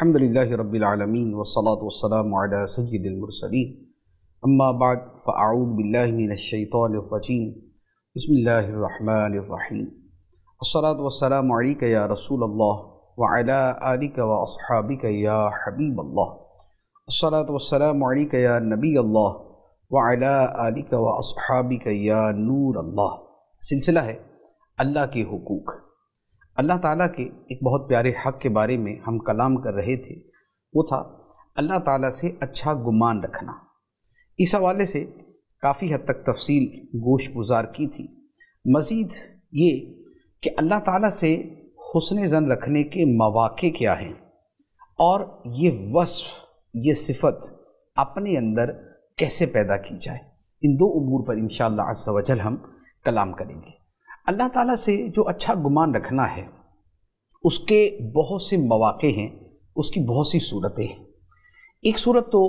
الحمدللہ رب العالمین والصلاة والسلام علی سید المرسلین اما بعد فاعوذ باللہ من الشیطان الرجیم بسم اللہ الرحمن الرحیم الصلاة والسلام علیک یا رسول اللہ وعلی آلک واصحابک یا حبیب اللہ الصلاة والسلام علیک یا نبی اللہ وعلی آلک واصحابک یا نور اللہ۔ سلسلہ ہے اللہ کے حقوق۔ اللہ تعالیٰ کے ایک بہت پیارے حق کے بارے میں ہم کلام کر رہے تھے، وہ تھا اللہ تعالیٰ سے اچھا گمان رکھنا۔ اس حوالے سے کافی حد تک تفصیل گوش گزار کی تھی۔ مزید یہ کہ اللہ تعالیٰ سے حسن ظن رکھنے کے مواقع کیا ہیں اور یہ وصف، یہ صفت اپنے اندر کیسے پیدا کی جائے، ان دو امور پر انشاءاللہ عز و جل ہم کلام کریں گے۔ اللہ تعالیٰ سے جو اچھا گمان رکھنا ہے اس کے بہت سے مواقع ہیں، اس کی بہت سی صورتیں ہیں۔ ایک صورت تو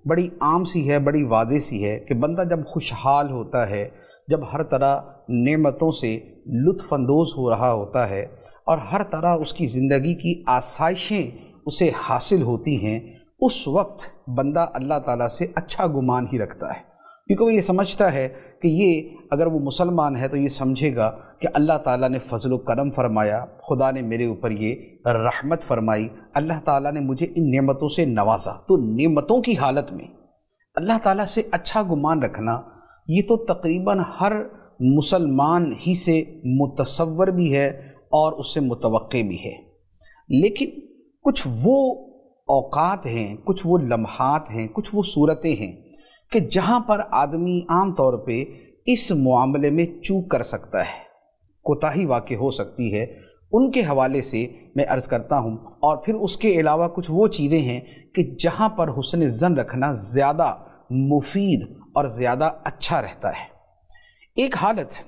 بڑی عام سی ہے، بڑی واضح سی ہے کہ بندہ جب خوشحال ہوتا ہے، جب ہر طرح نعمتوں سے لطف اندوز ہو رہا ہوتا ہے اور ہر طرح اس کی زندگی کی آسائشیں اسے حاصل ہوتی ہیں، اس وقت بندہ اللہ تعالیٰ سے اچھا گمان ہی رکھتا ہے، کیونکہ وہ یہ سمجھتا ہے کہ یہ اگر وہ مسلمان ہے تو یہ سمجھے گا کہ اللہ تعالیٰ نے فضل و کرم فرمایا، خدا نے میرے اوپر یہ رحمت فرمائی، اللہ تعالیٰ نے مجھے ان نعمتوں سے نوازا۔ تو نعمتوں کی حالت میں اللہ تعالیٰ سے اچھا گمان رکھنا یہ تو تقریباً ہر مسلمان ہی سے متصور بھی ہے اور اس سے متوقع بھی ہے، لیکن کچھ وہ اوقات ہیں، کچھ وہ لمحات ہیں، کچھ وہ صورتیں ہیں کہ جہاں پر آدمی عام طور پہ اس معاملے میں چوک کر سکتا ہے، کوتاہی واقع ہو سکتی ہے، ان کے حوالے سے میں عرض کرتا ہوں۔ اور پھر اس کے علاوہ کچھ وہ چیزیں ہیں کہ جہاں پر حسن ظن رکھنا زیادہ مفید اور زیادہ اچھا رہتا ہے۔ ایک حالت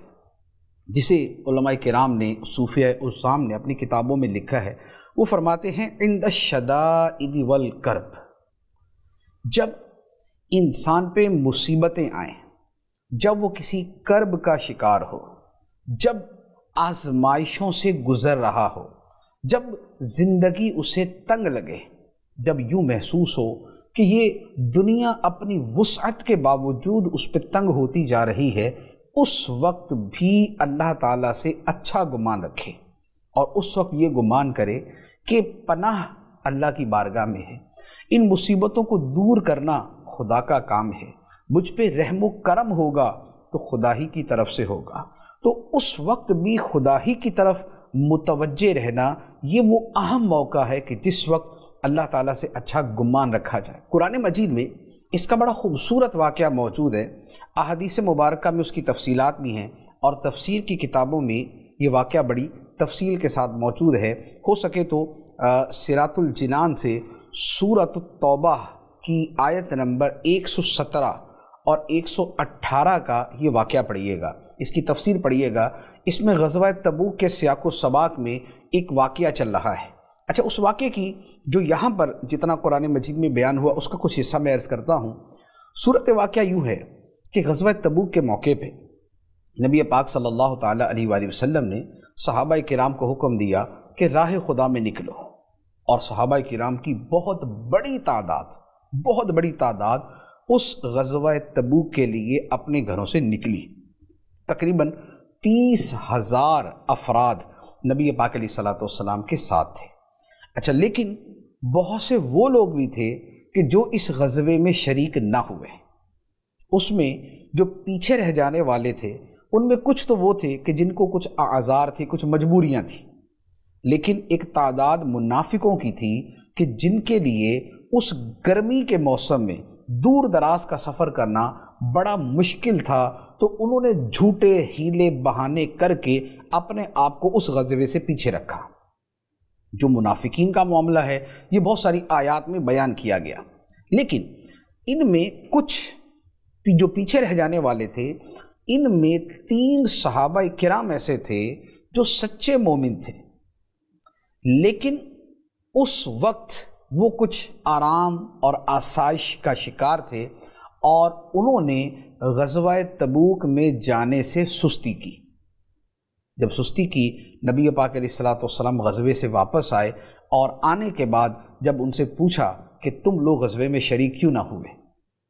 جسے علماء کرام نے، صوفیہ عظام نے اپنی کتابوں میں لکھا ہے، وہ فرماتے ہیں عند الشدائد والکرب، جب انسان پہ مصیبتیں آئیں، جب وہ کسی کرب کا شکار ہو، جب آزمائشوں سے گزر رہا ہو، جب زندگی اسے تنگ لگے، جب یوں محسوس ہو کہ یہ دنیا اپنی وسعت کے باوجود اس پہ تنگ ہوتی جا رہی ہے، اس وقت بھی اللہ تعالیٰ سے اچھا گمان رکھے اور اس وقت یہ گمان کرے کہ پناہ اللہ کی بارگاہ میں ہے، ان مصیبتوں کو دور کرنا خدا کا کام ہے، مجھ پہ رحم و کرم ہوگا تو خدا ہی کی طرف سے ہوگا۔ تو اس وقت بھی خدا ہی کی طرف متوجہ رہنا یہ وہ اہم موقع ہے کہ جس وقت اللہ تعالیٰ سے اچھا گمان رکھا جائے۔ قرآن مجید میں اس کا بڑا خوبصورت واقعہ موجود ہے، احادیث مبارکہ میں اس کی تفصیلات بھی ہیں اور تفسیر کی کتابوں میں یہ واقعہ بڑی تفصیل کے ساتھ موجود ہے۔ ہو سکے تو صراط الجنان سے سورۃ التوبہ کی آیت نمبر 117 اور 118 کا یہ واقعہ پڑھیے گا، اس کی تفسیر پڑھیے گا۔ اس میں غزوہ تبوک کے سیاق و سباق میں ایک واقعہ چل رہا ہے۔ اچھا، اس واقعے کی جو یہاں پر جتنا قرآن مجید میں بیان ہوا اس کا کچھ حصہ میں عرض کرتا ہوں۔ صورت واقعہ یوں ہے کہ غزوہ تبوک کے موقع پہ نبی پاک صلی اللہ تعالیٰ علیہ وآلہ وسلم نے صحابہ کرام کو حکم دیا کہ راہ خدا میں نکلو، اور صحابہ کرام کی بہت بڑی تعداد اس غزوہ تبوک کے لیے اپنے گھروں سے نکلی۔ تقریباً 30,000 افراد نبی پاک علیہ الصلوۃ والسلام کے ساتھ تھے۔ اچھا، لیکن بہت سے وہ لوگ بھی تھے کہ جو اس غزوے میں شریک نہ ہوئے، اس میں جو پیچھے رہ جانے والے تھے ان میں کچھ تو وہ تھے کہ جن کو کچھ اعذار تھی، کچھ مجبوریاں تھیں، لیکن ایک تعداد منافقوں کی تھی کہ جن کے لیے اس گرمی کے موسم میں دور دراز کا سفر کرنا بڑا مشکل تھا، تو انہوں نے جھوٹے ہیلے بہانے کر کے اپنے آپ کو اس غزوے سے پیچھے رکھا۔ جو منافقین کا معاملہ ہے یہ بہت ساری آیات میں بیان کیا گیا، لیکن ان میں کچھ جو پیچھے رہ جانے والے تھے، ان میں 3 صحابہ کرام ایسے تھے جو سچے مومن تھے، لیکن اس وقت وہ کچھ آرام اور آسائش کا شکار تھے اور انہوں نے غزوہ تبوک میں جانے سے سستی کی۔ جب سستی کی، نبی پاک علیہ الصلوۃ والسلام غزوے سے واپس آئے اور آنے کے بعد جب ان سے پوچھا کہ تم لوگ غزوے میں شریک کیوں نہ ہوئے،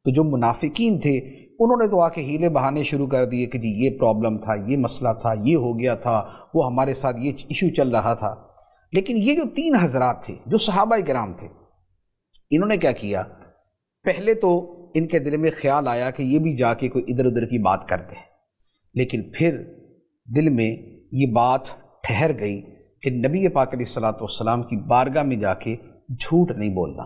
تو جو منافقین تھے انہوں نے تو آ کے ہیلے بہانے شروع کر دیے کہ جی یہ پرابلم تھا، یہ مسئلہ تھا، یہ ہو گیا تھا، وہ ہمارے ساتھ یہ ایشو چل رہا تھا۔ لیکن یہ جو 3 حضرات تھے جو صحابہ کرام تھے، انہوں نے کیا کیا؟ پہلے تو ان کے دل میں خیال آیا کہ یہ بھی جا کے کوئی ادھر ادھر کی بات کرتے ہیں، لیکن پھر دل میں یہ بات ٹھہر گئی کہ نبی پاک علیہ الصلوۃ والسلام کی بارگاہ میں جا کے جھوٹ نہیں بولنا،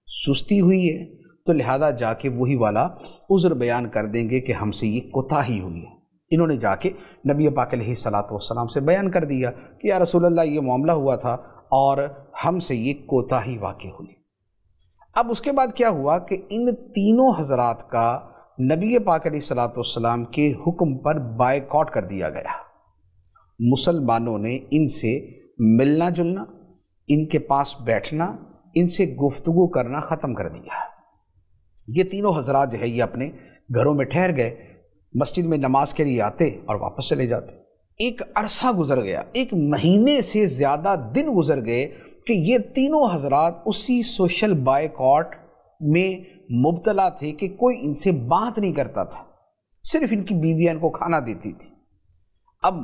سستی ہوئی ہے تو لہذا جا کے وہی والا عذر بیان کر دیں گے کہ ہم سے یہ کوتاہی ہوئی ہے۔ انہوں نے جا کے نبی پاک علیہ الصلوۃ والسلام سے بیان کر دیا کہ یا رسول اللہ یہ معاملہ ہوا تھا اور ہم سے یہ کوتاہی واقع ہوئی۔ اب اس کے بعد کیا ہوا کہ ان تینوں حضرات کا نبی پاک علیہ الصلوۃ والسلام کے حکم پر بائیکاٹ کر دیا گیا۔ مسلمانوں نے ان سے ملنا جلنا، ان کے پاس بیٹھنا، ان سے گفتگو کرنا ختم کر دیا۔ یہ تینوں حضرات جو ہے یہ اپنے گھروں میں ٹھہر گئے، مسجد میں نماز کے لیے آتے اور واپس چلے جاتے۔ ایک عرصہ گزر گیا، 1 مہینے سے زیادہ دن گزر گئے کہ یہ تینوں حضرات اسی سوشل بائیکاٹ میں مبتلا تھے کہ کوئی ان سے بات نہیں کرتا تھا، صرف ان کی بیویاں ان کو کھانا دیتی تھی۔ اب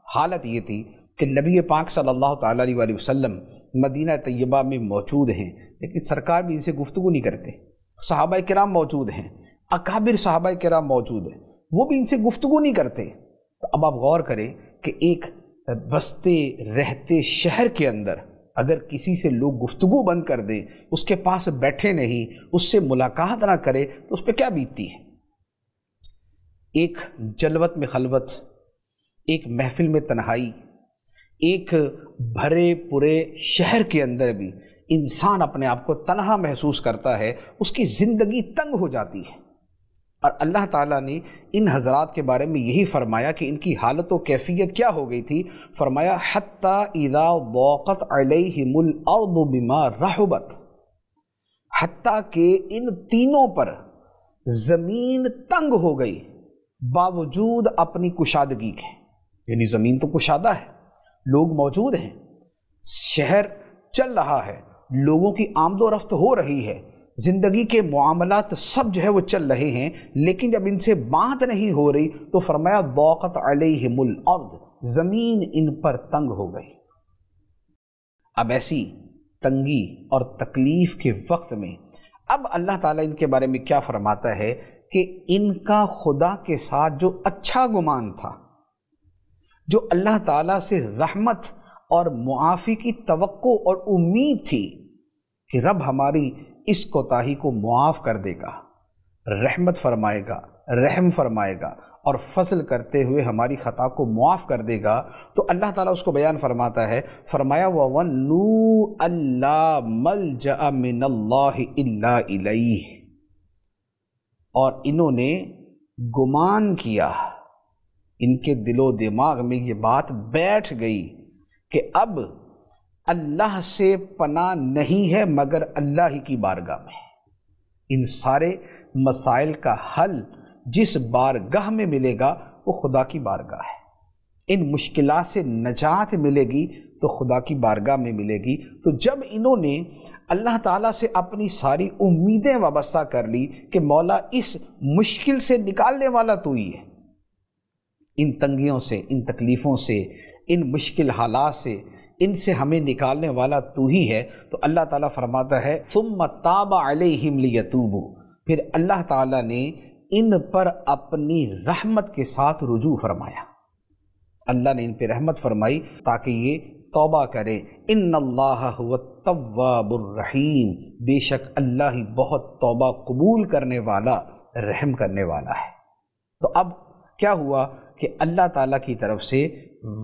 حالت یہ تھی کہ نبی پاک صلی اللہ تعالیٰ علیہ وسلم مدینہ طیبہ میں موجود ہیں، لیکن سرکار بھی ان سے گفتگو نہیں کرتے۔ صحابہ کرام موجود ہیں، اکابر صحابہ کرام موجود ہیں، وہ بھی ان سے گفتگو نہیں کرتے۔ تو اب آپ غور کریں کہ ایک بستے رہتے شہر کے اندر اگر کسی سے لوگ گفتگو بند کر دیں، اس کے پاس بیٹھے نہیں، اس سے ملاقات نہ کرے تو اس پہ کیا بیتتی ہے؟ ایک جلوت میں خلوت، ایک محفل میں تنہائی، ایک بھرے پورے شہر کے اندر بھی انسان اپنے آپ کو تنہا محسوس کرتا ہے، اس کی زندگی تنگ ہو جاتی ہے۔ اور اللہ تعالیٰ نے ان حضرات کے بارے میں یہی فرمایا کہ ان کی حالت و کیفیت کیا ہو گئی تھی۔ فرمایا حتیٰ اذا ضاقت علیہم الارض بما رحبت، حتیٰ کہ ان تینوں پر زمین تنگ ہو گئی باوجود اپنی کشادگی کے، یعنی زمین تو کشادہ ہے، لوگ موجود ہیں، شہر چل رہا ہے، لوگوں کی آمد و رفت ہو رہی ہے، زندگی کے معاملات سب جو ہے وہ چل رہے ہیں، لیکن جب ان سے بات نہیں ہو رہی تو فرمایا ضاقت علیہم الارض، زمین ان پر تنگ ہو گئی۔ اب ایسی تنگی اور تکلیف کے وقت میں اب اللہ تعالیٰ ان کے بارے میں کیا فرماتا ہے کہ ان کا خدا کے ساتھ جو اچھا گمان تھا، جو اللہ تعالیٰ سے رحمت اور معافی کی توقع اور امید تھی کہ رب ہماری اس کوتاہی کو معاف کر دے گا، رحمت فرمائے گا، رحم فرمائے گا اور فضل کرتے ہوئے ہماری خطا کو معاف کر دے گا، تو اللہ تعالیٰ اس کو بیان فرماتا ہے، فرمایا وَظَنُّوا أَلَّا مَلْجَأَ مِنَ اللَّهِ إِلَّا إِلَيْهِ، اور انہوں نے گمان کیا، ان کے دل و دماغ میں یہ بات بیٹھ گئی کہ اب اللہ سے پناہ نہیں ہے مگر اللہ ہی کی بارگاہ میں۔ ان سارے مسائل کا حل جس بارگاہ میں ملے گا وہ خدا کی بارگاہ ہے، ان مشکلات سے نجات ملے گی تو خدا کی بارگاہ میں ملے گی۔ تو جب انہوں نے اللہ تعالیٰ سے اپنی ساری امیدیں وابستہ کر لی کہ مولا اس مشکل سے نکالنے والا تو ہی ہے، ان تنگیوں سے، ان تکلیفوں سے، ان مشکل حالات سے، ان سے ہمیں نکالنے والا تو ہی ہے، تو اللہ تعالیٰ فرماتا ہے ثم تاب علیہم لیتوبوا، پھر اللہ تعالیٰ نے ان پر اپنی رحمت کے ساتھ رجوع فرمایا، اللہ نے ان پہ رحمت فرمائی تاکہ یہ توبہ کریں۔ ان اللہ هو التواب الرحیم، بے شک اللہ ہی بہت توبہ قبول کرنے والا، رحم کرنے والا ہے۔ تو اب کیا ہوا کہ اللہ تعالیٰ کی طرف سے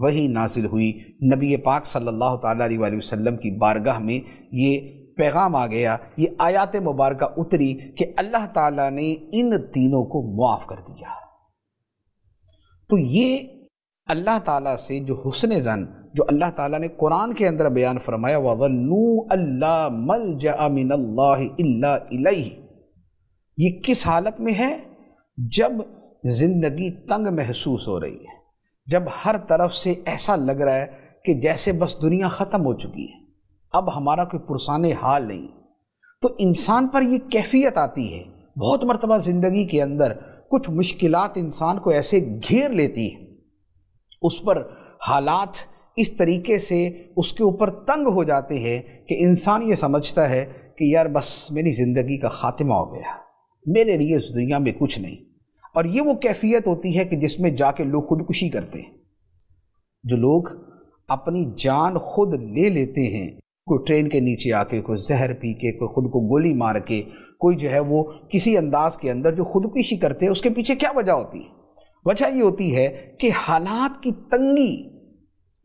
وحی نازل ہوئی، نبی پاک صلی اللہ تعالیٰ علیہ وسلم کی بارگاہ میں یہ پیغام آ گیا، یہ آیات مبارکہ اتری کہ اللہ تعالیٰ نے ان تینوں کو معاف کر دیا۔ تو یہ اللہ تعالیٰ سے جو حسن ظن جو اللہ تعالیٰ نے قرآن کے اندر بیان فرمایا وَظَنُّوا أَلَّا مَلْجَأَ مِنَ اللَّهِ إِلَّا إِلَيْهِ، یہ کس حالت میں ہے؟ جب زندگی تنگ محسوس ہو رہی ہے، جب ہر طرف سے ایسا لگ رہا ہے کہ جیسے بس دنیا ختم ہو چکی ہے، اب ہمارا کوئی پرسان حال نہیں، تو انسان پر یہ کیفیت آتی ہے۔ بہت مرتبہ زندگی کے اندر کچھ مشکلات انسان کو ایسے گھیر لیتی ہیں، اس پر حالات اس طریقے سے اس کے اوپر تنگ ہو جاتے ہیں کہ انسان یہ سمجھتا ہے کہ یار بس میری زندگی کا خاتمہ ہو گیا، میرے لیے اس دنیا میں کچھ نہیں۔ اور یہ وہ کیفیت ہوتی ہے کہ جس میں جا کے لوگ خودکشی کرتے ہیں۔ جو لوگ اپنی جان خود لے لیتے ہیں، کوئی ٹرین کے نیچے آ کے، کوئی زہر پی کے، کوئی خود کو گولی مار کے، کوئی جو ہے وہ کسی انداز کے اندر جو خودکشی کرتے ہیں، اس کے پیچھے کیا وجہ ہوتی ہے؟ وجہ یہ ہوتی ہے کہ حالات کی تنگی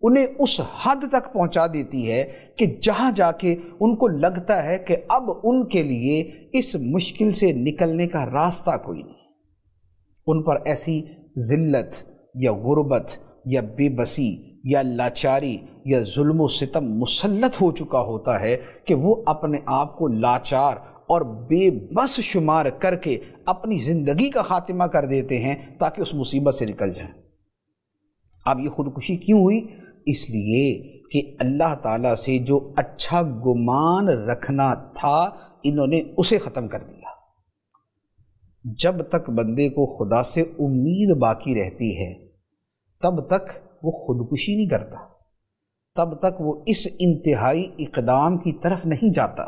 انہیں اس حد تک پہنچا دیتی ہے کہ جہاں جا کے ان کو لگتا ہے کہ اب ان کے لیے اس مشکل سے نکلنے کا راستہ کوئی نہیں۔ ان پر ایسی ذلت یا غربت یا بے بسی یا لاچاری یا ظلم و ستم مسلط ہو چکا ہوتا ہے کہ وہ اپنے آپ کو لاچار اور بے بس شمار کر کے اپنی زندگی کا خاتمہ کر دیتے ہیں تاکہ اس مصیبت سے نکل جائیں۔ اب یہ خودکشی کیوں ہوئی؟ اس لیے کہ اللہ تعالیٰ سے جو اچھا گمان رکھنا تھا، انہوں نے اسے ختم کر دیا۔ جب تک بندے کو خدا سے امید باقی رہتی ہے تب تک وہ خودکشی نہیں کرتا، تب تک وہ اس انتہائی اقدام کی طرف نہیں جاتا،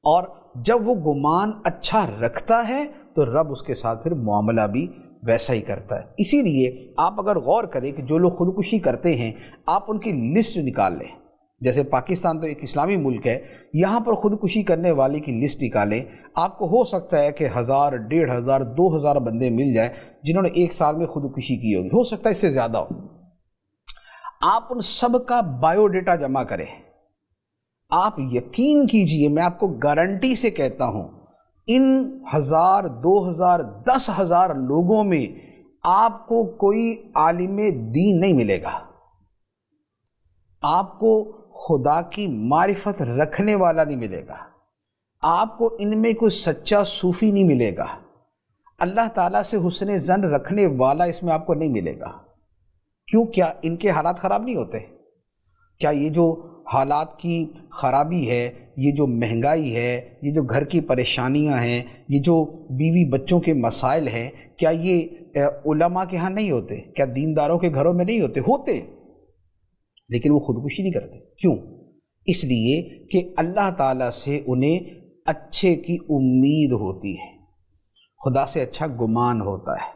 اور جب وہ گمان اچھا رکھتا ہے تو رب اس کے ساتھ پھر معاملہ بھی ویسا ہی کرتا ہے۔ اسی لیے آپ اگر غور کریں کہ جو لوگ خودکشی کرتے ہیں، آپ ان کی لسٹ نکال لیں۔ جیسے پاکستان تو ایک اسلامی ملک ہے، یہاں پر خودکشی کرنے والے کی لسٹ نکالیں، آپ کو ہو سکتا ہے کہ 1000، 1500، 2000 بندے مل جائیں جنہوں نے ایک سال میں خودکشی کی ہوگی، ہو سکتا ہے اس سے زیادہ ہو۔ آپ ان سب کا بایو ڈیٹا جمع کریں، آپ یقین کیجئے، میں آپ کو گارنٹی سے کہتا ہوں، ان 1000، 2000، 10,000 لوگوں میں آپ کو کوئی عالم دین نہیں ملے گا، آپ کو خدا کی معرفت رکھنے والا نہیں ملے گا، آپ کو ان میں کوئی سچا صوفی نہیں ملے گا، اللہ تعالیٰ سے حسن ظن رکھنے والا اس میں آپ کو نہیں ملے گا۔ کیوں؟ کیا ان کے حالات خراب نہیں ہوتے؟ کیا یہ جو حالات کی خرابی ہے، یہ جو مہنگائی ہے، یہ جو گھر کی پریشانیاں ہیں، یہ جو بیوی بچوں کے مسائل ہیں، کیا یہ علماء کے ہاں نہیں ہوتے؟ کیا دینداروں کے گھروں میں نہیں ہوتے؟ ہوتے، لیکن وہ خودکشی نہیں کرتے۔ کیوں؟ اس لیے کہ اللہ تعالیٰ سے انہیں اچھے کی امید ہوتی ہے، خدا سے اچھا گمان ہوتا ہے۔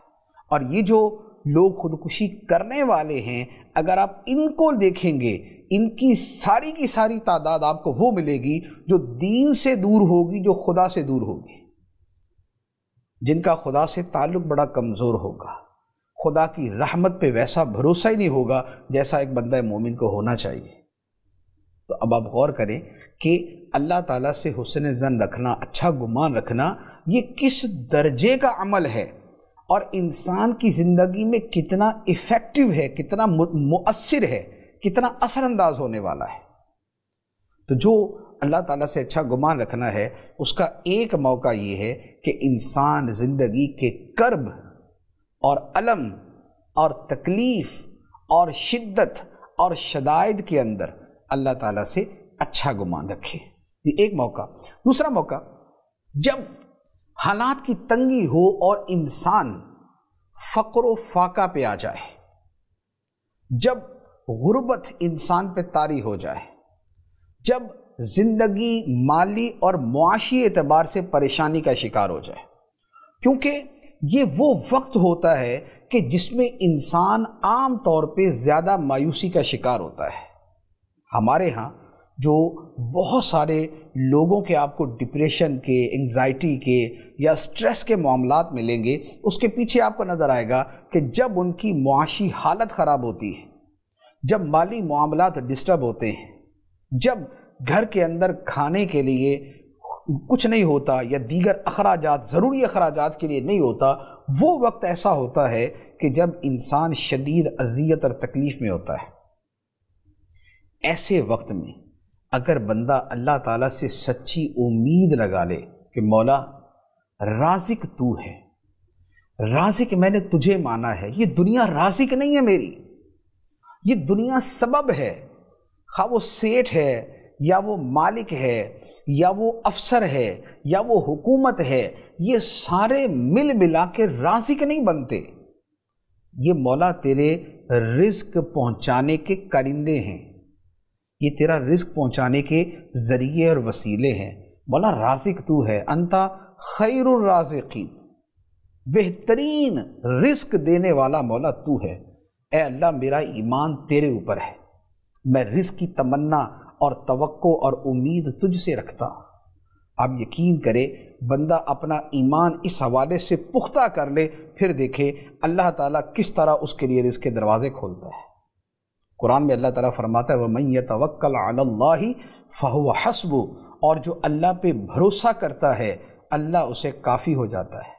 اور یہ جو لوگ خودکشی کرنے والے ہیں، اگر آپ ان کو دیکھیں گے، ان کی ساری تعداد آپ کو وہ ملے گی جو دین سے دور ہوگی، جو خدا سے دور ہوگی، جن کا خدا سے تعلق بڑا کمزور ہوگا، خدا کی رحمت پہ ویسا بھروسہ ہی نہیں ہوگا جیسا ایک بندہ مومن کو ہونا چاہیے۔ تو اب آپ غور کریں کہ اللہ تعالیٰ سے حسن ظن رکھنا، اچھا گمان رکھنا، یہ کس درجے کا عمل ہے، اور انسان کی زندگی میں کتنا ایفیکٹو ہے، کتنا مؤثر ہے، کتنا اثر انداز ہونے والا ہے۔ تو جو اللہ تعالیٰ سے اچھا گمان رکھنا ہے، اس کا ایک موقع یہ ہے کہ انسان زندگی کے کرب اور الم اور تکلیف اور شدت اور شدائد کے اندر اللہ تعالیٰ سے اچھا گمان رکھے، یہ ایک موقع۔ دوسرا موقع، جب حالات کی تنگی ہو اور انسان فقر و فاقہ پہ آ جائے، جب غربت انسان پہ طاری ہو جائے، جب زندگی مالی اور معاشی اعتبار سے پریشانی کا شکار ہو جائے، کیونکہ یہ وہ وقت ہوتا ہے کہ جس میں انسان عام طور پہ زیادہ مایوسی کا شکار ہوتا ہے۔ ہمارے ہاں جو بہت سارے لوگوں کے آپ کو ڈپریشن کے، انگزائٹی کے یا سٹریس کے معاملات ملیں گے، اس کے پیچھے آپ کو نظر آئے گا کہ جب ان کی معاشی حالت خراب ہوتی ہے، جب مالی معاملات ڈسٹرب ہوتے ہیں، جب گھر کے اندر کھانے کے لیے کچھ نہیں ہوتا یا دیگر اخراجات، ضروری اخراجات کے لیے نہیں ہوتا، وہ وقت ایسا ہوتا ہے کہ جب انسان شدید اذیت اور تکلیف میں ہوتا ہے۔ ایسے وقت میں اگر بندہ اللہ تعالیٰ سے سچی امید لگا لے کہ مولا رازق تو ہے، رازق میں نے تجھے مانا ہے، یہ دنیا رازق نہیں ہے میری، یہ دنیا سبب ہے۔ خواہ وہ سیٹھ ہے یا وہ مالک ہے یا وہ افسر ہے یا وہ حکومت ہے، یہ سارے مل ملا کے رازق نہیں بنتے، یہ مولا تیرے رزق پہنچانے کے کرندے ہیں، یہ تیرا رزق پہنچانے کے ذریعے اور وسیلے ہیں۔ مولا رازق تو ہے، انتا خیر الرازقین، بہترین رزق دینے والا مولا تو ہے۔ اے اللہ میرا ایمان تیرے اوپر ہے، میں رزق کی تمنا اور توقع اور امید تجھ سے رکھتا ہوں۔ آپ یقین کرے بندہ اپنا ایمان اس حوالے سے پختہ کر لے، پھر دیکھے اللہ تعالیٰ کس طرح اس کے لیے رزق کے دروازے کھولتا ہے۔ قرآن میں اللہ تعالیٰ فرماتا ہے وَمَن يَتَوَكَّلْ عَلَى اللَّهِ فَهُوَ حَسْبُهُ، اور جو اللہ پہ بھروسہ کرتا ہے اللہ اسے کافی ہو جاتا ہے۔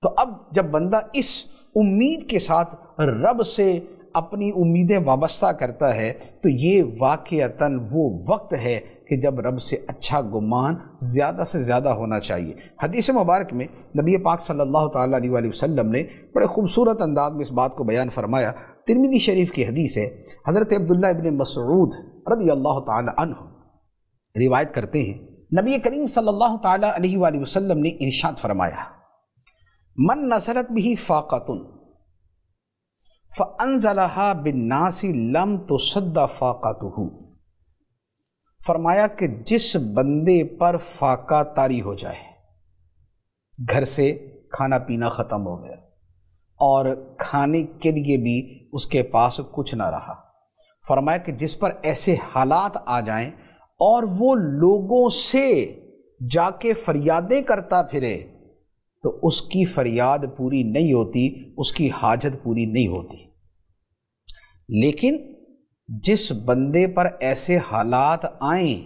تو اب جب بندہ اس امید کے ساتھ رب سے اپنی امیدیں وابستہ کرتا ہے تو یہ واقعتاً وہ وقت ہے کہ جب رب سے اچھا گمان زیادہ سے زیادہ ہونا چاہیے۔ حدیث مبارک میں نبی پاک صلی اللہ تعالیٰ علیہ وآلہ وسلم نے بڑے خوبصورت انداز میں اس بات کو بیان فرمایا۔ ترمذی شریف کی حدیث ہے، حضرت عبداللہ ابن مسعود رضی اللہ تعالیٰ عنہ روایت کرتے ہیں، نبی کریم صلی اللہ تعالیٰ علیہ وآلہ وسلم نے ارشاد فرمایا من نزلت به فاقۃ فَأَنزَلَهَا بِالنَّاسِ لَمْ تُصَدَّ فَاقَتُهُ، فرمایا کہ جس بندے پر فاقہ طاری ہو جائے، گھر سے کھانا پینا ختم ہو گیا اور کھانے کے لیے بھی اس کے پاس کچھ نہ رہا، فرمایا کہ جس پر ایسے حالات آ جائیں اور وہ لوگوں سے جا کے فریادیں کرتا پھرے تو اس کی فریاد پوری نہیں ہوتی، اس کی حاجت پوری نہیں ہوتی۔ لیکن جس بندے پر ایسے حالات آئیں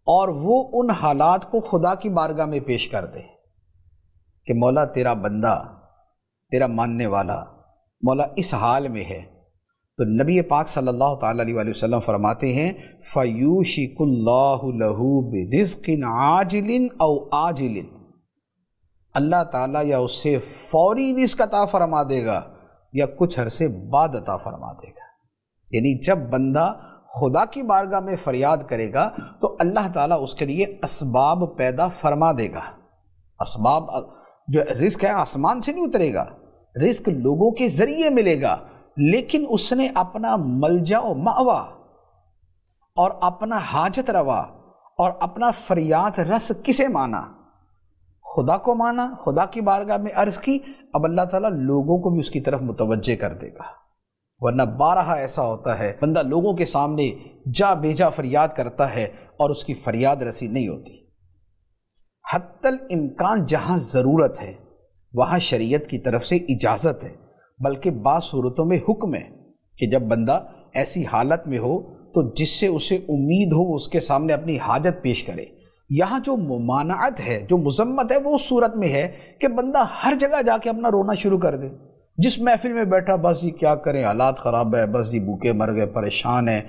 اور وہ ان حالات کو خدا کی بارگاہ میں پیش کر دے کہ مولا تیرا بندہ، تیرا ماننے والا مولا اس حال میں ہے، تو نبی پاک صلی اللہ تعالیٰ علیہ وآلہ وسلم فرماتے ہیں فَيُوشِكُ اللَّهُ لَهُ بِرِزْقٍ عَاجِلٍ أَوْ آجِلٍ، اللہ تعالیٰ یا اس سے فوری رزق عطا فرما دے گا یا کچھ عرصے بعد عطا فرما دے گا۔ یعنی جب بندہ خدا کی بارگاہ میں فریاد کرے گا تو اللہ تعالیٰ اس کے لیے اسباب پیدا فرما دے گا۔ اسباب، جو رزق ہے آسمان سے نہیں اترے گا، رزق لوگوں کے ذریعے ملے گا، لیکن اس نے اپنا ملجا و مأوا اور اپنا حاجت روا اور اپنا فریاد رس کسے مانا؟ خدا کو مانا، خدا کی بارگاہ میں عرض کی، اب اللہ تعالیٰ لوگوں کو بھی اس کی طرف متوجہ کر دے گا۔ ورنہ بارہا ایسا ہوتا ہے بندہ لوگوں کے سامنے جا بیجا فریاد کرتا ہے اور اس کی فریاد رسی نہیں ہوتی۔ حتی الامکان جہاں ضرورت ہے وہاں شریعت کی طرف سے اجازت ہے، بلکہ بعض صورتوں میں حکم ہے کہ جب بندہ ایسی حالت میں ہو تو جس سے اسے امید ہو اس کے سامنے اپنی حاجت پیش کرے۔ یہاں جو ممانعت ہے، جو مذمت ہے، وہ اس صورت میں ہے کہ بندہ ہر جگہ جا کے اپنا رونا شروع کر دے، جس محفل میں بیٹھا بس یہ کیا کریں، حالات خراب ہے، بس یہ بھوکے مر گئے، پریشان ہے،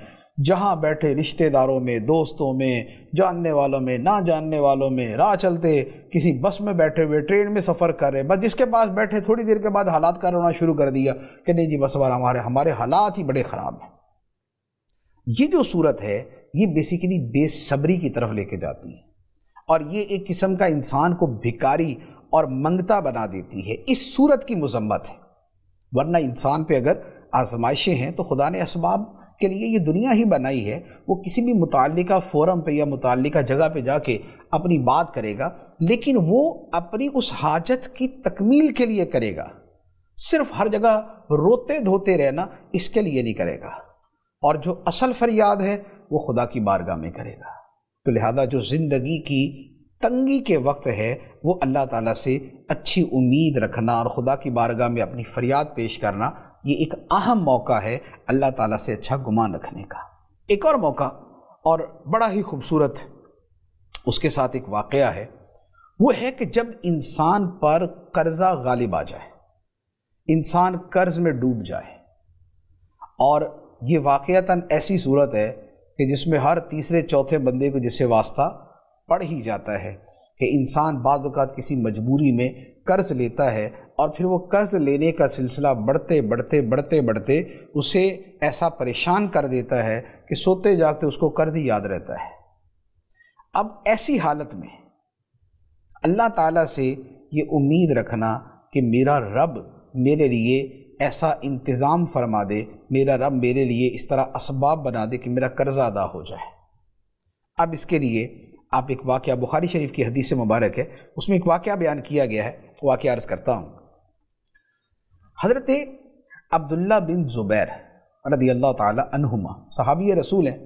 جہاں بیٹھے رشتہ داروں میں، دوستوں میں، جاننے والوں میں، نہ جاننے والوں میں، راہ چلتے کسی بس میں بیٹھے ہوئے، ٹرین میں سفر کر رہے، بس جس کے پاس بیٹھے تھوڑی دیر کے بعد حالات کا رونا شروع کر دیا کہ نہیں جی بس ہمارے حالات ہی بڑے خراب ہیں۔ یہ جو صورت ہے یہ بیسیکلی بے صبری کی طرف لے کے جاتی ہے، اور یہ ایک قسم کا انسان کو بھکاری اور منگتا بنا دیتی ہے۔ اس صورت کی مذمت ہے، ورنہ انسان پہ اگر آزمائشیں ہیں تو خدا نے اسباب کے لیے یہ دنیا ہی بنائی ہے، وہ کسی بھی متعلقہ فورم پہ یا متعلقہ جگہ پہ جا کے اپنی بات کرے گا، لیکن وہ اپنی اس حاجت کی تکمیل کے لیے کرے گا، صرف ہر جگہ روتے دھوتے رہنا اس کے لیے نہیں کرے گا، اور جو اصل فریاد ہے وہ خدا کی بارگاہ میں کرے گا۔ تو لہذا جو زندگی کی تنگی کے وقت ہے وہ اللہ تعالیٰ سے اچھی امید رکھنا اور خدا کی بارگاہ میں اپنی فریاد پیش کرنا، یہ ایک اہم موقع ہے اللہ تعالیٰ سے اچھا گمان رکھنے کا۔ ایک اور موقع اور بڑا ہی خوبصورت اس کے ساتھ ایک واقعہ ہے، وہ ہے کہ جب انسان پر قرضہ غالب آ جائے، انسان قرض میں ڈوب جائے، اور یہ واقعتاً ایسی صورت ہے کہ جس میں ہر تیسرے چوتھے بندے کو جس سے واسطہ پڑ ہی جاتا ہے کہ انسان بعض اوقات کسی مجبوری میں قرض لیتا ہے اور پھر وہ قرض لینے کا سلسلہ بڑھتے اسے ایسا پریشان کر دیتا ہے کہ سوتے جاگتے اس کو قرض ہی یاد رہتا ہے۔ اب ایسی حالت میں اللہ تعالیٰ سے یہ امید رکھنا کہ میرا رب میرے لیے ایسا انتظام فرما دے، میرا رب میرے لیے اس طرح اسباب بنا دے کہ میرا قرضہ ادا ہو جائے۔ اب اس کے لیے آپ ایک واقعہ، بخاری شریف کی حدیث مبارک ہے، اس میں ایک واقعہ بیان کیا گیا ہے، واقعہ عرض کرتا ہوں۔ حضرت عبداللہ بن زبیر رضی اللہ تعالی عنہما صحابی رسول ہیں،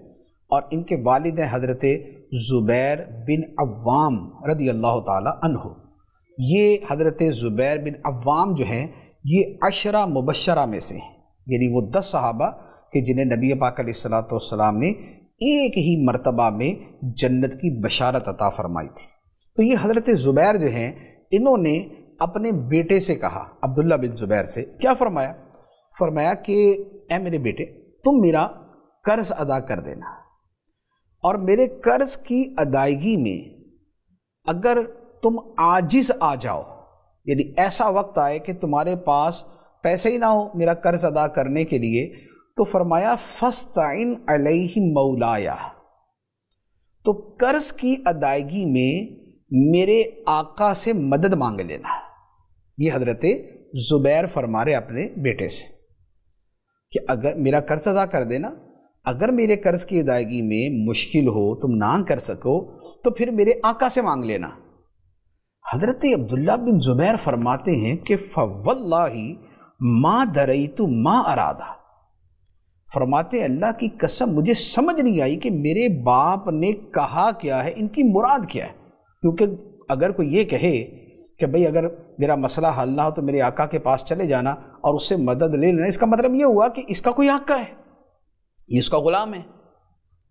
اور ان کے والد ہیں حضرت زبیر بن عوام رضی اللہ تعالی عنہ۔ یہ حضرت زبیر بن عوام جو ہیں یہ 10 مبشرہ میں سے ہیں، یعنی وہ 10 صحابہ کہ جنہیں نبی پاک علیہ السلام نے ایک ہی مرتبہ میں جنت کی بشارت عطا فرمائی تھی۔ تو یہ حضرت زبیر جو ہیں انہوں نے اپنے بیٹے سے کہا، عبداللہ بن زبیر سے کیا فرمایا؟ فرمایا کہ اے میرے بیٹے، تم میرا قرض ادا کر دینا، اور میرے قرض کی ادائیگی میں اگر تم عاجز آ جاؤ، یعنی ایسا وقت آئے کہ تمہارے پاس پیسے ہی نہ ہو میرا قرض ادا کرنے کے لیے، تو فرمایا فَاسْتَعِنْ عَلَيْهِ مَوْلَايَ، تو قرض کی ادائیگی میں میرے آقا سے مدد مانگ لینا۔ یہ حضرت زبیر فرما رہے اپنے بیٹے سے کہ اگر میرا قرض ادا کر دینا، اگر میرے قرض کی ادائیگی میں مشکل ہو، تم نہ کر سکو، تو پھر میرے آقا سے مانگ لینا۔ حضرت عبداللہ بن زبیر فرماتے ہیں کہ فَوَاللَّهِ مَا دَرَيْتُ مَا أَرَادَ، فرماتے اللہ کی قسم مجھے سمجھ نہیں آئی کہ میرے باپ نے کہا کیا ہے، ان کی مراد کیا ہے۔ کیونکہ اگر کوئی یہ کہے کہ بھئی اگر میرا مسئلہ حل نہ ہو تو میرے آقا کے پاس چلے جانا اور اس سے مدد لے لینا، اس کا مطلب یہ ہوا کہ اس کا کوئی آقا ہے، یہ اس کا غلام ہے۔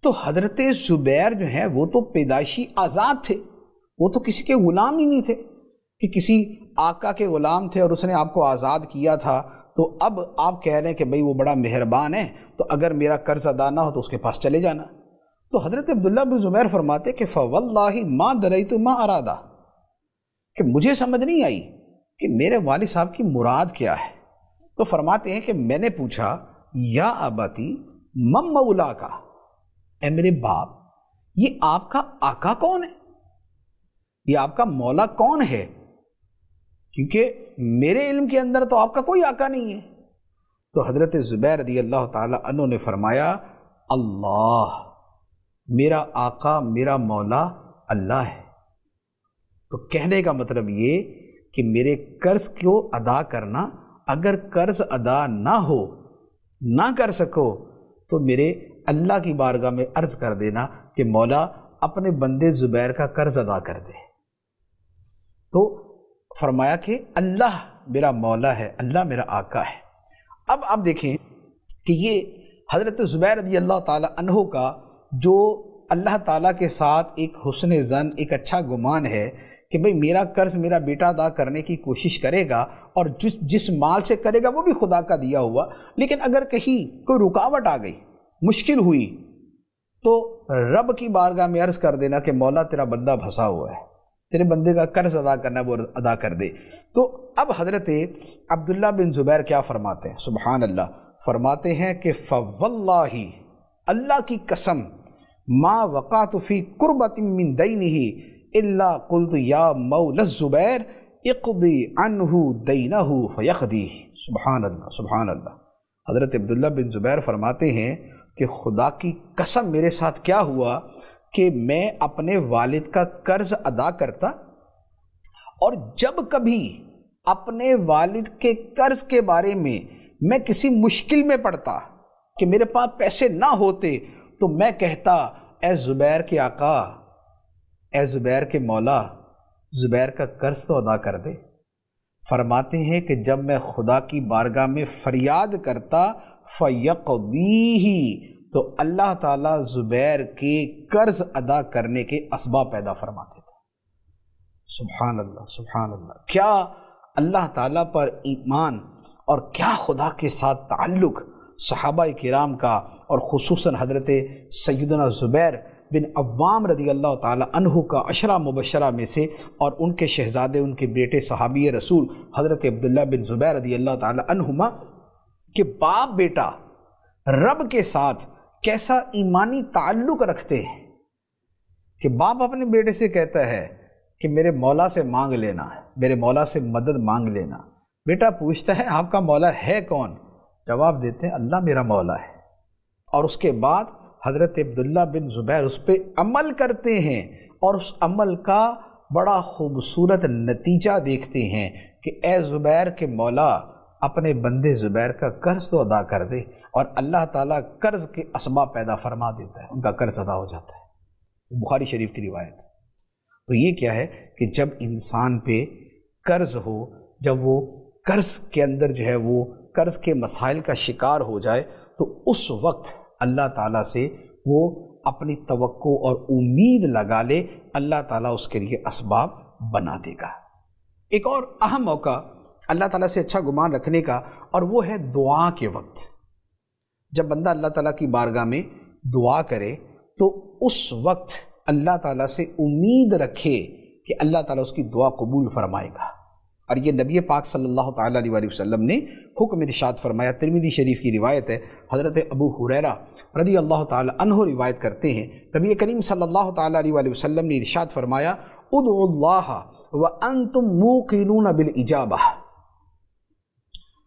تو حضرت زبیر جو ہیں وہ تو پیدائشی آزاد تھے، وہ تو کسی کے غلام ہی نہیں تھے کہ کسی آقا کے غلام تھے اور اس نے آپ کو آزاد کیا تھا، تو اب آپ کہہ رہے ہیں کہ بھئی وہ بڑا مہربان ہے، تو اگر میرا قرض ادا نہ ہو تو اس کے پاس چلے جانا۔ تو حضرت عبداللہ بن زبیر فرماتے کہ فَوَاللَّهِ مَا دَرَيْتُ مَا أَرَادَ، کہ مجھے سمجھ نہیں آئی کہ میرے والد صاحب کی مراد کیا ہے۔ تو فرماتے ہیں کہ میں نے پوچھا یا ابتی مَن مولاک، اے میرے باپ یہ آپ کا آقا کون ہے، یہ آپ کا مولا کون ہے؟ کیونکہ میرے علم کے اندر تو آپ کا کوئی آقا نہیں ہے۔ تو حضرت زبیر رضی اللہ تعالی عنہ نے فرمایا اللہ، میرا آقا میرا مولا اللہ ہے۔ تو کہنے کا مطلب یہ کہ میرے قرض کو ادا کرنا، اگر قرض ادا نہ ہو، نہ کر سکو، تو میرے اللہ کی بارگاہ میں عرض کر دینا کہ مولا اپنے بندے زبیر کا قرض ادا کر دے۔ تو فرمایا کہ اللہ میرا مولا ہے، اللہ میرا آقا ہے۔ اب آپ دیکھیں کہ یہ حضرت زبیر رضی اللہ تعالی عنہ کا جو اللہ تعالیٰ کے ساتھ ایک حسن ظن، ایک اچھا گمان ہے کہ بھئی میرا قرض میرا بیٹا ادا کرنے کی کوشش کرے گا، اور جس مال سے کرے گا وہ بھی خدا کا دیا ہوا، لیکن اگر کہیں کوئی رکاوٹ آ گئی، مشکل ہوئی، تو رب کی بارگاہ میں عرض کر دینا کہ مولا تیرا بندہ پھنسا ہوا ہے، تیرے بندے کا قرض ادا کرنا وہ ادا کر دے۔ تو اب حضرت عبداللہ بن زبیر کیا فرماتے ہیں؟ سبحان اللہ، فرماتے ہیں کہ فَوَاللَّهِ، اللہ کی قسم، ما وقعت فی قربۃ من دینہ الا قلت یا مولا الزبیر اقضی عنہ دینہ فیقضیہ۔ سبحان اللہ، سبحان اللہ۔ حضرت عبداللہ بن زبیر فرماتے ہیں کہ خدا کی قسم میرے ساتھ کیا ہوا کہ میں اپنے والد کا قرض ادا کرتا، اور جب کبھی اپنے والد کے قرض کے بارے میں کسی مشکل میں پڑتا کہ میرے پاس پیسے نہ ہوتے، تو میں کہتا اے زبیر کے آقا، اے زبیر کے مولا، زبیر کا قرض تو ادا کر دے۔ فرماتے ہیں کہ جب میں خدا کی بارگاہ میں فریاد کرتا فَيَقْضِيهِ، تو اللہ تعالیٰ زبیر کے قرض ادا کرنے کے اسباب پیدا فرماتے تھے۔ سبحان اللہ، سبحان اللہ۔ کیا اللہ تعالیٰ پر ایمان اور کیا خدا کے ساتھ تعلق صحابہ کرام کا، اور خصوصاً حضرت سیدنا زبیر بن عوام رضی اللہ تعالیٰ عنہ کا عشرہ مبشرہ میں سے، اور ان کے شہزادے، ان کے بیٹے صحابی رسول حضرت عبداللہ بن زبیر رضی اللہ تعالیٰ عنہما کہ باپ بیٹا رب کے ساتھ کیسا ایمانی تعلق رکھتے ہیں کہ باپ اپنے بیٹے سے کہتا ہے کہ میرے مولا سے مانگ لینا، میرے مولا سے مدد مانگ لینا۔ بیٹا پوچھتا ہے آپ کا مولا ہے کون؟ جواب دیتے ہیں اللہ میرا مولا ہے۔ اور اس کے بعد حضرت عبداللہ بن زبیر اس پہ عمل کرتے ہیں، اور اس عمل کا بڑا خوبصورت نتیجہ دیکھتے ہیں کہ اے زبیر کے مولا اپنے بندے زبیر کا قرض تو ادا کر دے، اور اللہ تعالیٰ قرض کے اسباب پیدا فرما دیتا ہے، ان کا قرض ادا ہو جاتا ہے۔ بخاری شریف کی روایت۔ تو یہ کیا ہے کہ جب انسان پہ قرض ہو، جب وہ قرض کے اندر جو ہے وہ قرض کے مسائل کا شکار ہو جائے، تو اس وقت اللہ تعالیٰ سے وہ اپنی توقع اور امید لگا لے، اللہ تعالیٰ اس کے لیے اسباب بنا دے گا۔ ایک اور اہم موقع اللہ تعالیٰ سے اچھا گمان رکھنے کا، اور وہ ہے دعا کے وقت۔ جب بندہ اللہ تعالیٰ کی بارگاہ میں دعا کرے تو اس وقت اللہ تعالیٰ سے امید رکھے کہ اللہ تعالیٰ اس کی دعا قبول فرمائے گا۔ اور یہ نبی پاک صلی اللہ تعالیٰ علیہ وسلم نے حکم ارشاد فرمایا۔ ترمذی شریف کی روایت ہے، حضرت ابو ہریرہ رضی اللہ تعالیٰ عنہ روایت کرتے ہیں، نبی کریم صلی اللہ تعالیٰ علیہ وسلم نے ارشاد فرمایا ادعوا اللہ وانتم موقنون بالاجابہ،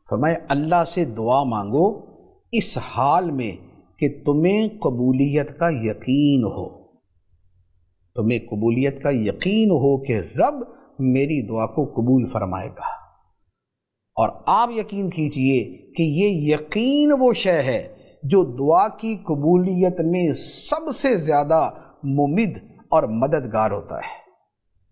فرمایا اللہ سے دعا مانگو اس حال میں کہ تمہیں قبولیت کا یقین ہو، تمہیں قبولیت کا یقین ہو کہ رب میری دعا کو قبول فرمائے گا۔ اور آپ یقین کیجئے کہ یہ یقین وہ شے ہے جو دعا کی قبولیت میں سب سے زیادہ ممد اور مددگار ہوتا ہے۔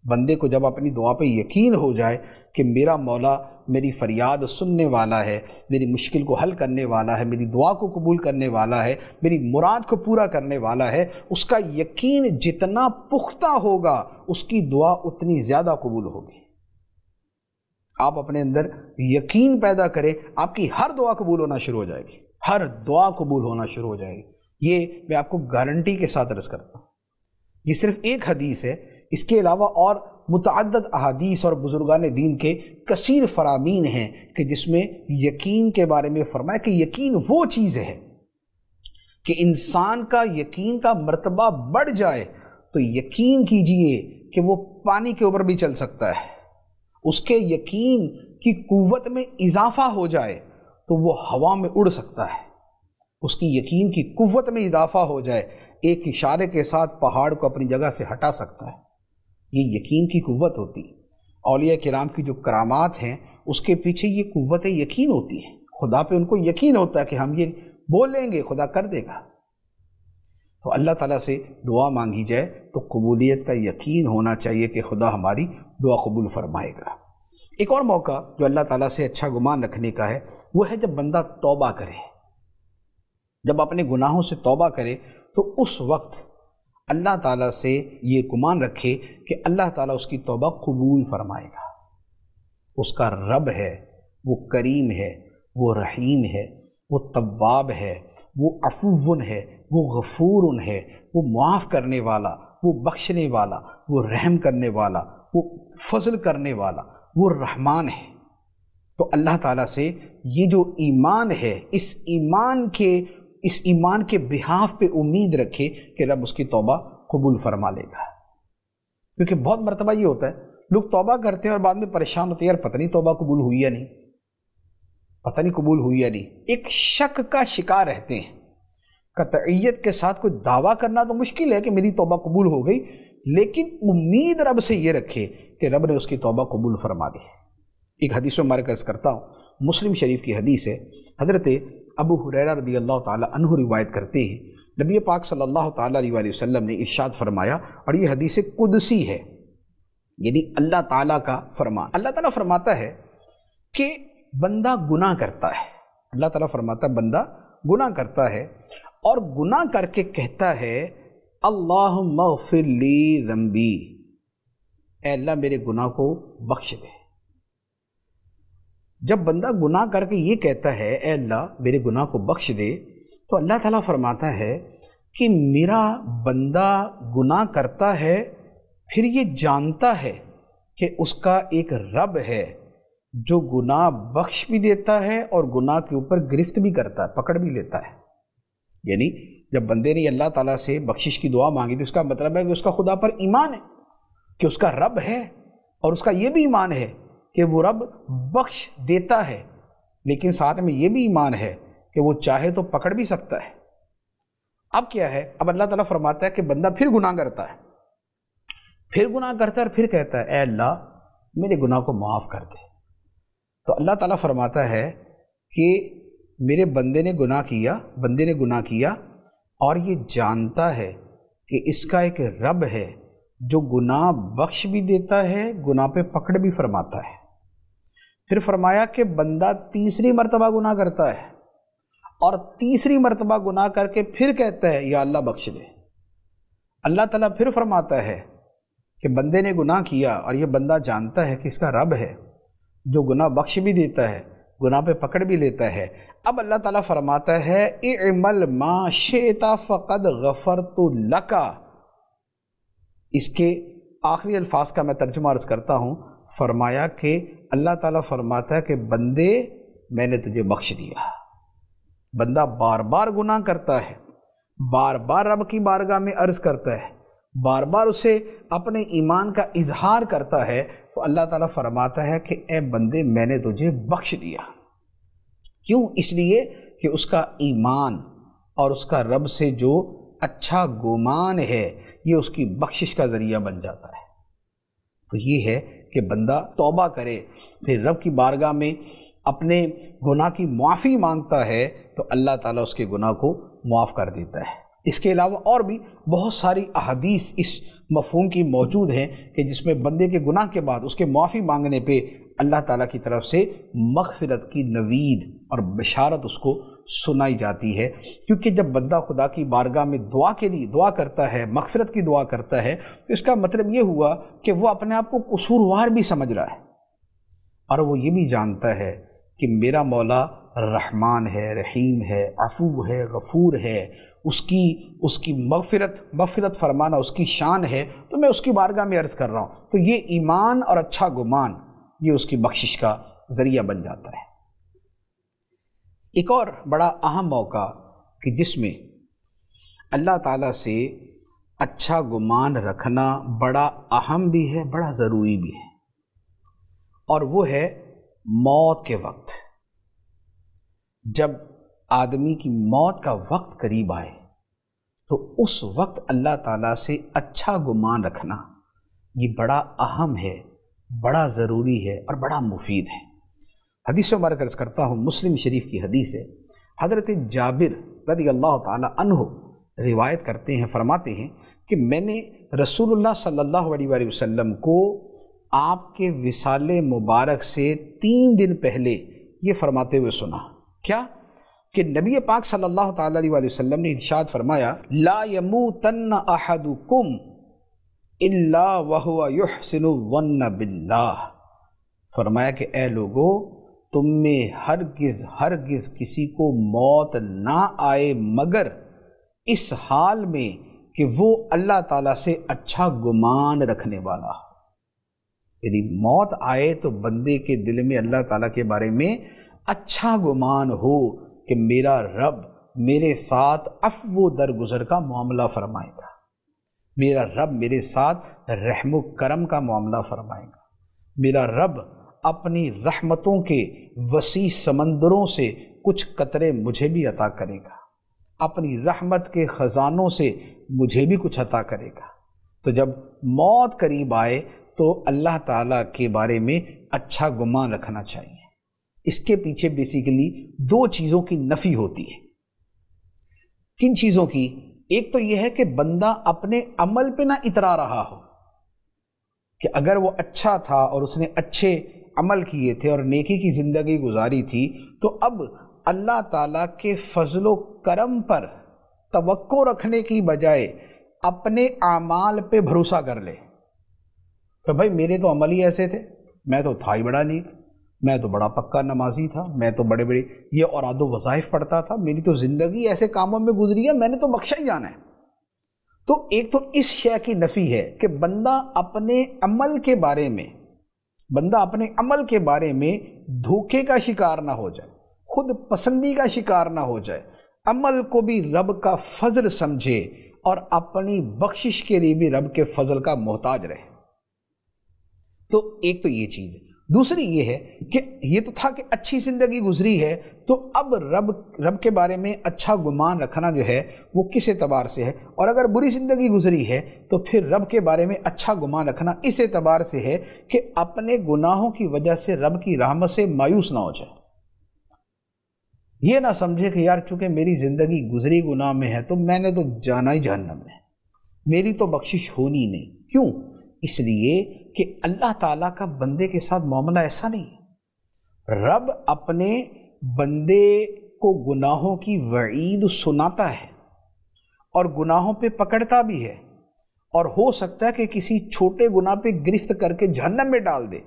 بندے کو جب اپنی دعا پہ یقین ہو جائے کہ میرا مولا میری فریاد سننے والا ہے، میری مشکل کو حل کرنے والا ہے، میری دعا کو قبول کرنے والا ہے، میری مراد کو پورا کرنے والا ہے، اس کا یقین جتنا پختہ ہوگا اس کی دعا اتنی زیادہ قبول ہوگی۔ آپ اپنے اندر یقین پیدا کریں، آپ کی ہر دعا قبول ہونا شروع ہو جائے گی، ہر دعا قبول ہونا شروع ہو جائے گی۔ یہ میں آپ کو گارنٹی کے ساتھ عرض کرتا ہوں۔ یہ صرف ایک حدیث ہے، اس کے علاوہ اور متعدد احادیث اور بزرگان دین کے کثیر فرامین ہیں کہ جس میں یقین کے بارے میں فرمایا کہ یقین وہ چیز ہے کہ انسان کا یقین کا مرتبہ بڑھ جائے تو یقین کیجئے کہ وہ پانی کے اوپر بھی چل سکتا ہے، اس کے یقین کی قوت میں اضافہ ہو جائے تو وہ ہوا میں اڑ سکتا ہے، اس کی یقین کی قوت میں اضافہ ہو جائے ایک اشارے کے ساتھ پہاڑ کو اپنی جگہ سے ہٹا سکتا ہے۔ یہ یقین کی قوت ہوتی ہے۔ اولیاء کرام کی جو کرامات ہیں اس کے پیچھے یہ قوت یقین ہوتی ہے، خدا پہ ان کو یقین ہوتا ہے کہ ہم یہ بولیں گے خدا کر دے گا۔ تو اللہ تعالیٰ سے دعا مانگی جائے تو قبولیت کا یقین ہونا چاہیے کہ خدا ہماری دعا قبول فرمائے گا۔ ایک اور موقع جو اللہ تعالیٰ سے اچھا گمان رکھنے کا ہے وہ ہے جب بندہ توبہ کرے، جب اپنے گناہوں سے توبہ کرے تو اس وقت اللہ تعالیٰ سے یہ گمان رکھے کہ اللہ تعالیٰ اس کی توبہ قبول فرمائے گا۔ اس کا رب ہے، وہ کریم ہے، وہ رحیم ہے، وہ تواب ہے، وہ عفو ہے، وہ غفور ہے، وہ معاف کرنے والا، وہ بخشنے والا، وہ رحم کرنے والا، وہ فضل کرنے والا، وہ رحمان ہے۔ تو اللہ تعالیٰ سے یہ جو ایمان ہے اس ایمان کے بہاف پہ امید رکھے کہ رب اس کی توبہ قبول فرما لے گا۔ کیونکہ بہت مرتبہ یہ ہوتا ہے لوگ توبہ کرتے ہیں اور بعد میں پریشان ہوتے ہیں، یار پتہ نہیں توبہ قبول ہوئی یا نہیں، پتہ نہیں قبول ہوئی یا نہیں، ایک شک کا شکار رہتے ہیں۔ قطعیت کے ساتھ کوئی دعویٰ کرنا تو مشکل ہے کہ میری توبہ قبول ہو گئی، لیکن امید رب سے یہ رکھے کہ رب نے اس کی توبہ قبول فرما لی۔ ایک حدیث میں عرض کرتا ہوں، مسلم شریف کی حدیث ہے، حضرت ابو ہریرہ رضی اللہ تعالیٰ عنہ روایت کرتے ہیں، نبی پاک صلی اللہ تعالیٰ علیہ وسلم نے ارشاد فرمایا، اور یہ حدیث قدسی ہے، یعنی اللہ تعالیٰ کا فرمان۔ اللہ تعالیٰ فرماتا ہے کہ بندہ گناہ کرتا ہے، اللہ تعالیٰ فرماتا ہے بندہ گناہ کرتا ہے اور گناہ کر کے کہتا ہے اللہم اغفر لی ذنبی، اے اللہ میرے گناہ کو بخش دے۔ جب بندہ گناہ کر کے یہ کہتا ہے اے اللہ میرے گناہ کو بخش دے، تو اللہ تعالیٰ فرماتا ہے کہ میرا بندہ گناہ کرتا ہے، پھر یہ جانتا ہے کہ اس کا ایک رب ہے جو گناہ بخش بھی دیتا ہے اور گناہ کے اوپر گرفت بھی کرتا ہے، پکڑ بھی لیتا ہے۔ یعنی جب بندے نے اللہ تعالیٰ سے بخشش کی دعا مانگی تو اس کا مطلب ہے کہ اس کا خدا پر ایمان ہے کہ اس کا رب ہے، اور اس کا یہ بھی ایمان ہے کہ وہ رب بخش دیتا ہے، لیکن ساتھ میں یہ بھی ایمان ہے کہ وہ چاہے تو پکڑ بھی سکتا ہے۔ اب کیا ہے، اب اللہ تعالیٰ فرماتا ہے کہ بندہ پھر گناہ کرتا ہے، اور پھر کہتا ہے اے اللہ میرے گناہ کو معاف کر دے۔ تو اللہ تعالیٰ فرماتا ہے کہ میرے بندے نے گناہ کیا اور یہ جانتا ہے کہ اس کا ایک رب ہے جو گناہ بخش بھی دیتا ہے، گناہ پہ پکڑ بھی فرماتا ہے۔ پھر فرمایا کہ بندہ تیسری مرتبہ گناہ کرتا ہے، اور تیسری مرتبہ گناہ کر کے پھر کہتا ہے یا اللہ بخش دے۔ اللہ تعالیٰ پھر فرماتا ہے کہ بندے نے گناہ کیا اور یہ بندہ جانتا ہے کہ اس کا رب ہے جو گناہ بخش بھی دیتا ہے، گناہ پہ پکڑ بھی لیتا ہے۔ اب اللہ تعالیٰ فرماتا ہے اعمل ما شئت فقد غفرت لک۔ اس کے آخری الفاظ کا میں ترجمہ عرض کرتا ہوں۔ فرمایا کہ اللہ تعالیٰ فرماتا ہے کہ بندے میں نے تجھے بخش دیا۔ بندہ بار بار گناہ کرتا ہے، بار بار رب کی بارگاہ میں عرض کرتا ہے، بار بار اسے اپنے ایمان کا اظہار کرتا ہے، تو اللہ تعالیٰ فرماتا ہے کہ اے بندے میں نے تجھے بخش دیا۔ کیوں؟ اس لیے کہ اس کا ایمان اور اس کا رب سے جو اچھا گمان ہے یہ اس کی بخشش کا ذریعہ بن جاتا ہے۔ تو یہ ہے کہ بندہ توبہ کرے، پھر رب کی بارگاہ میں اپنے گناہ کی معافی مانگتا ہے تو اللہ تعالیٰ اس کے گناہ کو معاف کر دیتا ہے۔ اس کے علاوہ اور بھی بہت ساری احادیث اس مفہوم کی موجود ہیں کہ جس میں بندے کے گناہ کے بعد اس کے معافی مانگنے پہ اللہ تعالیٰ کی طرف سے مغفرت کی نوید اور بشارت اس کو سنائی جاتی ہے۔ کیونکہ جب بندہ خدا کی بارگاہ میں دعا کے لیے دعا کرتا ہے، مغفرت کی دعا کرتا ہے، تو اس کا مطلب یہ ہوا کہ وہ اپنے آپ کو قصوروار بھی سمجھ رہا ہے، اور وہ یہ بھی جانتا ہے کہ میرا مولا رحمان ہے، رحیم ہے، عفو ہے، غفور ہے، اس کی مغفرت فرمانا اس کی شان ہے، تو میں اس کی بارگاہ میں عرض کر رہا ہوں۔ تو یہ ایمان اور اچھا گمان یہ اس کی بخشش کا ذریعہ بن جاتا ہے۔ ایک اور بڑا اہم موقع کہ جس میں اللہ تعالیٰ سے اچھا گمان رکھنا بڑا اہم بھی ہے، بڑا ضروری بھی ہے، اور وہ ہے موت کے وقت۔ جب آدمی کی موت کا وقت قریب آئے تو اس وقت اللہ تعالیٰ سے اچھا گمان رکھنا یہ بڑا اہم ہے، بڑا ضروری ہے اور بڑا مفید ہے۔ حدیث مبارک عرض کرتا ہوں، مسلم شریف کی حدیث ہے۔ حضرت جابر رضی اللہ تعالی عنہ روایت کرتے ہیں، فرماتے ہیں کہ میں نے رسول اللہ صلی اللہ علیہ وآلہ وسلم کو آپ کے وصال مبارک سے 3 دن پہلے یہ فرماتے ہوئے سنا۔ کیا؟ کہ نبی پاک صلی اللہ تعالی علیہ وآلہ وسلم نے ارشاد فرمایا لا يموتن احدکم الا وهو يحسن الظن باللہ۔ فرمایا کہ اے لوگو، تم میں ہرگز کسی کو موت نہ آئے مگر اس حال میں کہ وہ اللہ تعالیٰ سے اچھا گمان رکھنے والا ہو۔ یعنی موت آئے تو بندے کے دل میں اللہ تعالیٰ کے بارے میں اچھا گمان ہو کہ میرا رب میرے ساتھ عفو درگزر کا معاملہ فرمائے گا، میرا رب میرے ساتھ رحم و کرم کا معاملہ فرمائے گا، میرا رب اپنی رحمتوں کے وسیع سمندروں سے کچھ قطرے مجھے بھی عطا کرے گا، اپنی رحمت کے خزانوں سے مجھے بھی کچھ عطا کرے گا۔ تو جب موت قریب آئے تو اللہ تعالیٰ کے بارے میں اچھا گمان رکھنا چاہیے۔ اس کے پیچھے بیسیکلی 2 چیزوں کی نفی ہوتی ہے۔ کن چیزوں کی؟ ایک تو یہ ہے کہ بندہ اپنے عمل پہ نہ اترا رہا ہو، کہ اگر وہ اچھا تھا اور اس نے اچھے عمل کیے تھے اور نیکی کی زندگی گزاری تھی، تو اب اللہ تعالیٰ کے فضل و کرم پر توقع رکھنے کی بجائے اپنے اعمال پہ بھروسہ کر لے کہ بھائی میرے تو عمل ہی ایسے تھے، میں تو تھا ہی بڑا نیک، میں تو بڑا پکا نمازی تھا، میں تو بڑے یہ اوراد و وظائف پڑھتا تھا، میری تو زندگی ایسے کاموں میں گزری ہے، میں نے تو بخشا ہی جانا ہے۔ تو ایک تو اس شے کی نفی ہے کہ بندہ اپنے عمل کے بارے میں دھوکے کا شکار نہ ہو جائے، خود پسندی کا شکار نہ ہو جائے، عمل کو بھی رب کا فضل سمجھے اور اپنی بخشش کے لیے بھی رب کے فضل کا محتاج رہے۔ تو ایک تو یہ چیز ہے۔ دوسری یہ ہے کہ یہ تو تھا کہ اچھی زندگی گزری ہے، تو اب رب کے بارے میں اچھا گمان رکھنا جو ہے وہ کس اعتبار سے ہے، اور اگر بری زندگی گزری ہے تو پھر رب کے بارے میں اچھا گمان رکھنا اس اعتبار سے ہے کہ اپنے گناہوں کی وجہ سے رب کی رحمت سے مایوس نہ ہو جائے۔ یہ نہ سمجھے کہ یار چونکہ میری زندگی گزری گناہ میں ہے تو میں نے تو جانا ہی جہنم میں، میری تو بخشش ہونی نہیں۔ کیوں؟ اس لیے کہ اللہ تعالیٰ کا بندے کے ساتھ معاملہ ایسا نہیں۔ رب اپنے بندے کو گناہوں کی وعید سناتا ہے اور گناہوں پہ پکڑتا بھی ہے، اور ہو سکتا ہے کہ کسی چھوٹے گناہ پہ گرفت کر کے جہنم میں ڈال دے،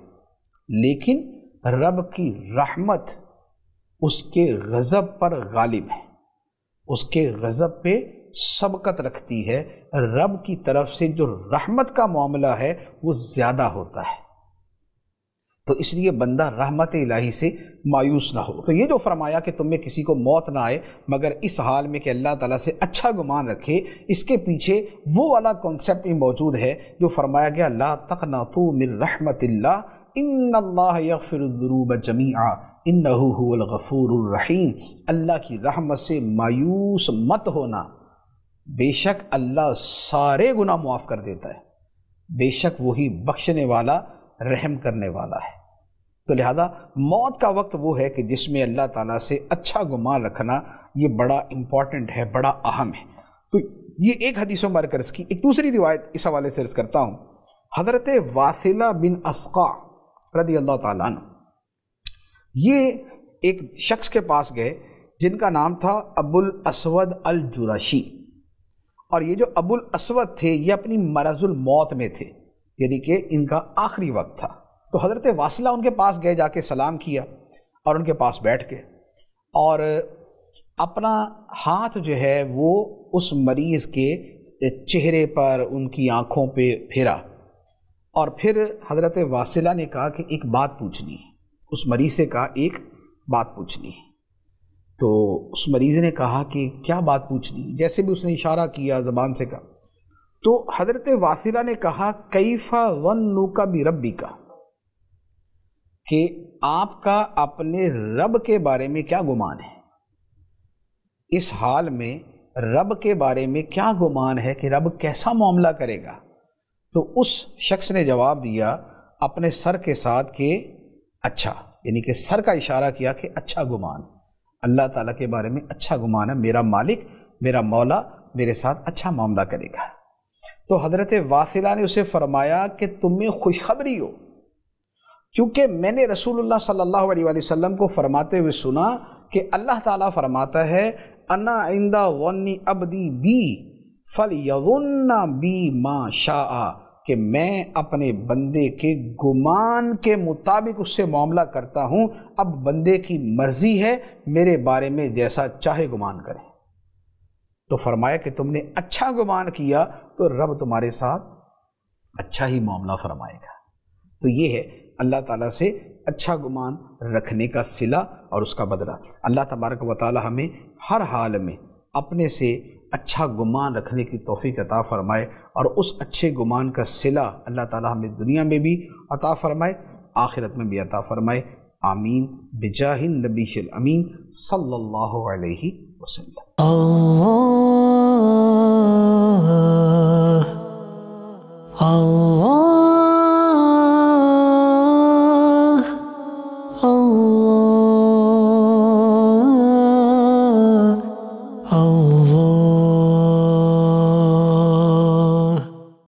لیکن رب کی رحمت اس کے غضب پر غالب ہے، اس کے غضب پہ سبقت رکھتی ہے۔ رب کی طرف سے جو رحمت کا معاملہ ہے وہ زیادہ ہوتا ہے، تو اس لیے بندہ رحمت الہی سے مایوس نہ ہو۔ تو یہ جو فرمایا کہ تم میں کسی کو موت نہ آئے مگر اس حال میں کہ اللہ تعالیٰ سے اچھا گمان رکھے، اس کے پیچھے وہ والا کانسیپٹ بھی موجود ہے جو فرمایا گیا لا تقنطوا من رحمت اللہ ان اللہ یغفر الذنوب جمیعا انہ هو الغفور الرحیم۔ اللہ کی رحمت سے مایوس مت ہونا، بے شک اللہ سارے گناہ معاف کر دیتا ہے، بے شک وہی بخشنے والا رحم کرنے والا ہے۔ تو لہذا موت کا وقت وہ ہے کہ جس میں اللہ تعالیٰ سے اچھا گمان رکھنا یہ بڑا امپورٹنٹ ہے، بڑا اہم ہے۔ تو یہ ایک حدیث مبارکہ عرض کی۔ ایک دوسری روایت اس حوالے سے عرض کرتا ہوں۔ حضرت واصلہ بن اسقع رضی اللہ تعالیٰ عنہ یہ ایک شخص کے پاس گئے جن کا نام تھا ابو الاسود الجرشی، اور یہ جو ابو الاسود تھے یہ اپنی مرض الموت میں تھے، یعنی کہ ان کا آخری وقت تھا۔ تو حضرت واصلہ ان کے پاس گئے، جا کے سلام کیا اور ان کے پاس بیٹھ گئے اور اپنا ہاتھ جو ہے وہ اس مریض کے چہرے پر، ان کی آنکھوں پہ پھیرا، اور پھر حضرت واصلہ نے کہا کہ ایک بات پوچھنی ہے۔ اس مریض سے کہا ایک بات پوچھنی ہے۔ تو اس مریض نے کہا کہ کیا بات پوچھنی ہے؟ جیسے بھی اس نے اشارہ کیا، زبان سے کہا، تو حضرت واصلہ نے کہا کیف ظنک بربک، کہ آپ کا اپنے رب کے بارے میں کیا گمان ہے؟ اس حال میں رب کے بارے میں کیا گمان ہے کہ رب کیسا معاملہ کرے گا؟ تو اس شخص نے جواب دیا اپنے سر کے ساتھ کہ اچھا، یعنی کہ سر کا اشارہ کیا کہ اچھا گمان، اللہ تعالیٰ کے بارے میں اچھا گمان ہے، میرا مالک، میرا مولا میرے ساتھ اچھا معاملہ کرے گا۔ تو حضرت واصلہ نے اسے فرمایا کہ تمہیں خوشخبری ہو، کیونکہ میں نے رسول اللہ صلی اللہ علیہ وآلہ وسلم کو فرماتے ہوئے سنا کہ اللہ تعالیٰ فرماتا ہے انا عند ظن عبدی بی فلیظن بی ما شاء، کہ میں اپنے بندے کے گمان کے مطابق اس سے معاملہ کرتا ہوں، اب بندے کی مرضی ہے میرے بارے میں جیسا چاہے گمان کرے۔ تو فرمایا کہ تم نے اچھا گمان کیا تو رب تمہارے ساتھ اچھا ہی معاملہ فرمائے گا۔ تو یہ ہے اللہ تعالیٰ سے اچھا گمان رکھنے کا صلہ اور اس کا بدلہ۔ اللہ تبارک و تعالیٰ ہمیں ہر حال میں اپنے سے اچھا گمان رکھنے کی توفیق عطا فرمائے، اور اس اچھے گمان کا صلہ اللہ تعالیٰ ہمیں دنیا میں بھی عطا فرمائے، آخرت میں بھی عطا فرمائے۔ آمین بجاہ النبی الامین صلی اللہ علیہ وسلم۔